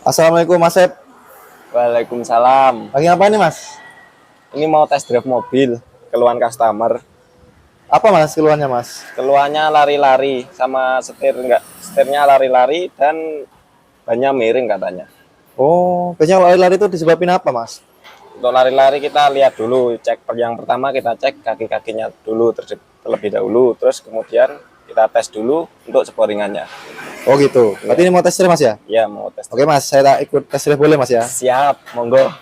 Assalamualaikum Mas Sep. Waalaikumsalam. Lagi apa nih Mas? Ini mau test drive mobil, keluhan customer. Apa Mas keluhannya Mas? Keluhannya lari-lari sama setirnya lari-lari dan bannya miring katanya. Oh, biasanya kalau lari-lari itu disebabin apa Mas? Untuk lari-lari kita lihat dulu, yang pertama kita cek kaki-kakinya dulu terlebih dahulu, terus kemudian kita tes dulu untuk sporingannya. Oh gitu. Berarti ini mau tes drive Mas ya? Ya, mau tes. Oke Mas, saya ikut tes drive boleh Mas ya? Siap, monggo.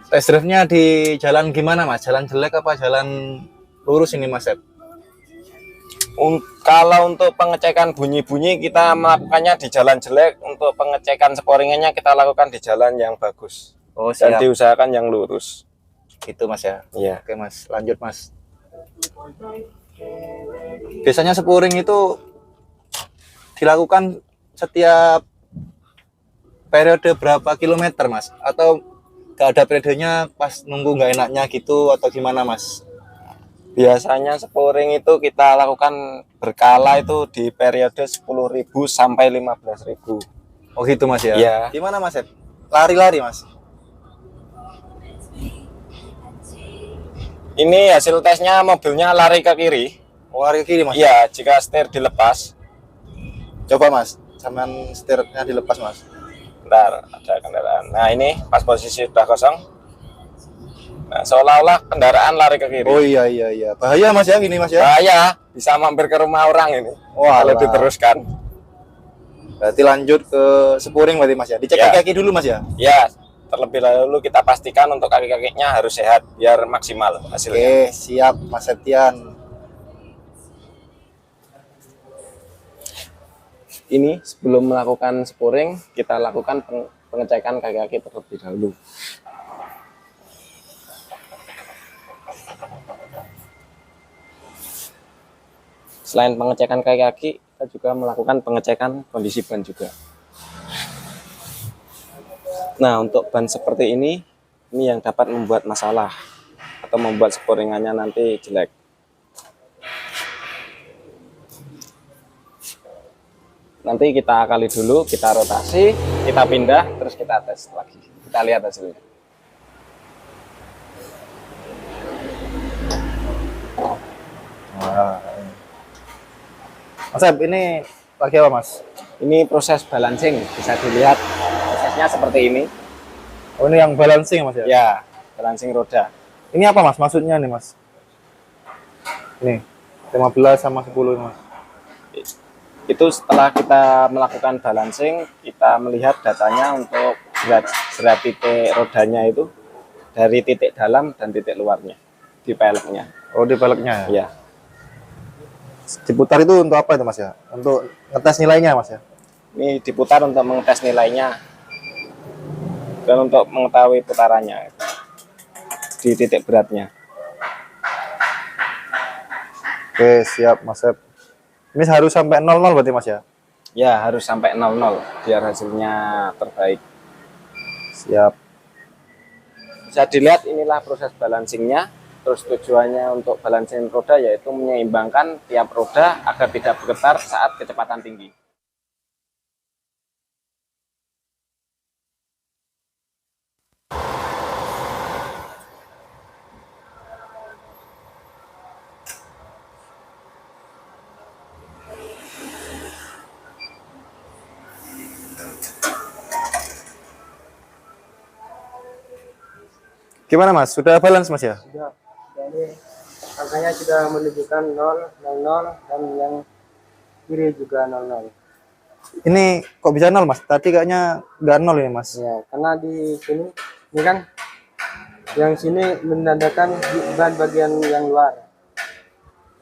Tes drive-nya di jalan gimana Mas? Jalan jelek apa jalan lurus ini Mas Sep? Kalau untuk pengecekan bunyi-bunyi kita melakukannya di jalan jelek, untuk pengecekan sporingannya kita lakukan di jalan yang bagus. Oh Dan siap. diusahakan yang lurus. Gitu Mas ya? Iya. Oke Mas, lanjut Mas. Biasanya sporing itu dilakukan setiap periode berapa kilometer Mas? Atau gak ada periodenya pas nunggu nggak enaknya gitu atau gimana Mas? Biasanya sporing itu kita lakukan berkala itu di periode 10.000 sampai 15.000. Oh gitu Mas ya? Iya. Gimana Mas Sep? Lari-lari Mas? Ini hasil tesnya mobilnya lari ke kiri. Oh lari ke kiri Mas? Iya, jika setir dilepas. Coba Mas, sampean setirnya dilepas Mas. Bentar, ada kendaraan. Nah ini pas posisi sudah kosong. Nah, seolah-olah kendaraan lari ke kiri. Oh iya. Bahaya Mas ya gini Mas ya? Bahaya, bisa mampir ke rumah orang ini. Wah, kalau diteruskan. Berarti lanjut ke sporing berarti Mas ya? Dicek Ya. kaki dulu Mas ya? Ya, terlebih dahulu kita pastikan untuk kaki-kakinya harus sehat biar maksimal hasilnya. Oke, siap Mas Septian. Ini sebelum melakukan sporing, kita lakukan pengecekan kaki-kaki terlebih dahulu. Selain pengecekan kaki-kaki, kita juga melakukan pengecekan kondisi ban juga. Nah, untuk ban seperti ini yang dapat membuat masalah atau membuat sporingannya nanti jelek. Nanti kita akali dulu, kita rotasi, kita pindah, terus kita tes lagi. Kita lihat hasilnya. Wah. Mas Sep, ini lagi apa Mas? Ini proses balancing, bisa dilihat prosesnya seperti ini. Oh ini yang balancing ya Mas ya? Ya, balancing roda. Ini apa Mas maksudnya nih Mas? Nih, 15 sama 10 Mas. Itu setelah kita melakukan balancing, kita melihat datanya untuk berat titik rodanya itu dari titik dalam dan titik luarnya di peleknya. Oh di peleknya ya? Ya, Diputar itu untuk apa itu Mas ya? Untuk ngetes nilainya Mas ya? ini diputar untuk mengetes nilainya dan untuk mengetahui putarannya di titik beratnya. Oke siap Mas Sep. Ini harus sampai 00 berarti Mas ya? Ya, harus sampai 00 biar hasilnya terbaik. Siap. Bisa dilihat inilah proses balancingnya. Terus tujuannya untuk balancing roda yaitu menyeimbangkan tiap roda agar tidak bergetar saat kecepatan tinggi. Gimana Mas? Sudah balance Mas ya? Sudah, ini angkanya sudah menunjukkan 0, 00, dan yang kiri juga 00. Ini kok bisa 0 Mas? Tadi kayaknya nggak 0 ini Mas. Ya, karena di sini, ini kan yang sini menandakan ban bagian yang luar.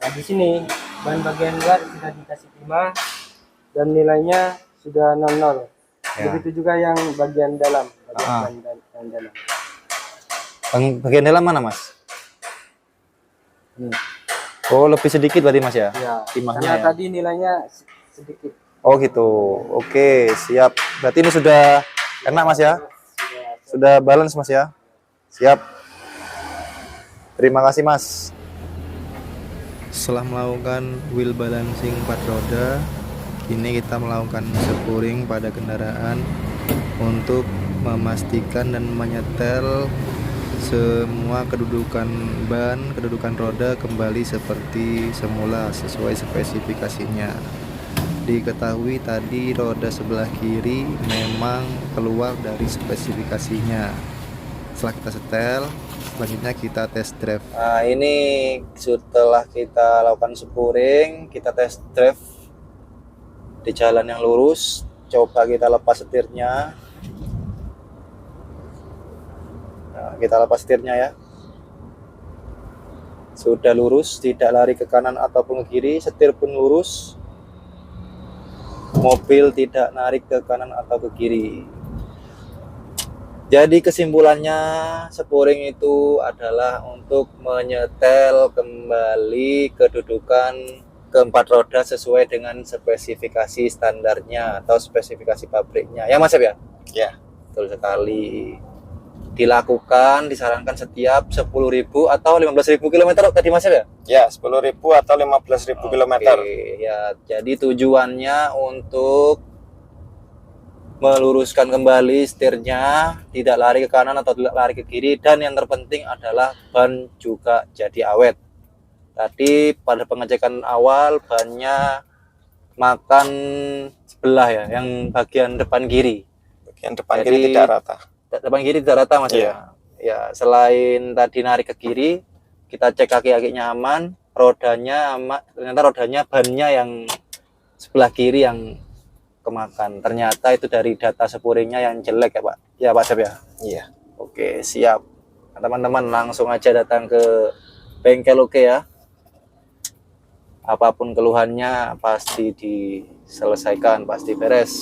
Nah, di sini ban bagian luar sudah dikasih 5 dan nilainya sudah 00. Ya. Begitu juga yang bagian dalam, Ah. bagian dalam. Bagian dalam mana Mas? Oh lebih sedikit berarti Mas ya? Ya, Timahnya karena ya? tadi nilainya sedikit. Oh gitu. Oke siap. Berarti ini sudah enak Mas ya? Sudah balance Mas ya? Siap. Terima kasih Mas. Setelah melakukan wheel balancing 4 roda, Ini kita melakukan spuring pada kendaraan untuk memastikan dan menyetel semua kedudukan ban, kedudukan roda kembali seperti semula sesuai spesifikasinya. Diketahui tadi roda sebelah kiri memang keluar dari spesifikasinya. Setelah kita setel, selanjutnya kita test drive. Nah, ini setelah kita lakukan spuring, kita test drive di jalan yang lurus. Coba kita lepas setirnya. Nah, kita lepas setirnya ya. Sudah lurus, tidak lari ke kanan ataupun ke kiri, setir pun lurus. Mobil tidak narik ke kanan atau ke kiri. Jadi kesimpulannya, spuring itu adalah untuk menyetel kembali kedudukan keempat roda sesuai dengan spesifikasi standarnya atau spesifikasi pabriknya. Ya Mas ya? Ya. Betul sekali. Dilakukan, disarankan setiap 10.000 atau 15.000 km tadi Mas ya? Ya, 10.000 atau 15.000 km. Ya, jadi tujuannya untuk meluruskan kembali setirnya, tidak lari ke kanan atau tidak lari ke kiri, dan yang terpenting adalah ban juga jadi awet. Tadi pada pengecekan awal bannya makan sebelah ya, yang bagian depan kiri. Bagian depan kiri tidak rata. Depan kiri tidak rata Mas ya. Ya, selain tadi narik ke kiri, kita cek kaki-kakinya aman, rodanya aman. Ternyata rodanya bannya yang sebelah kiri yang kemakan. Ternyata itu dari data spuringnya yang jelek ya Pak. Ya Pak Sep ya. Iya. Oke, siap. Teman-teman langsung aja datang ke bengkel oke ya. Apapun keluhannya pasti diselesaikan, pasti beres.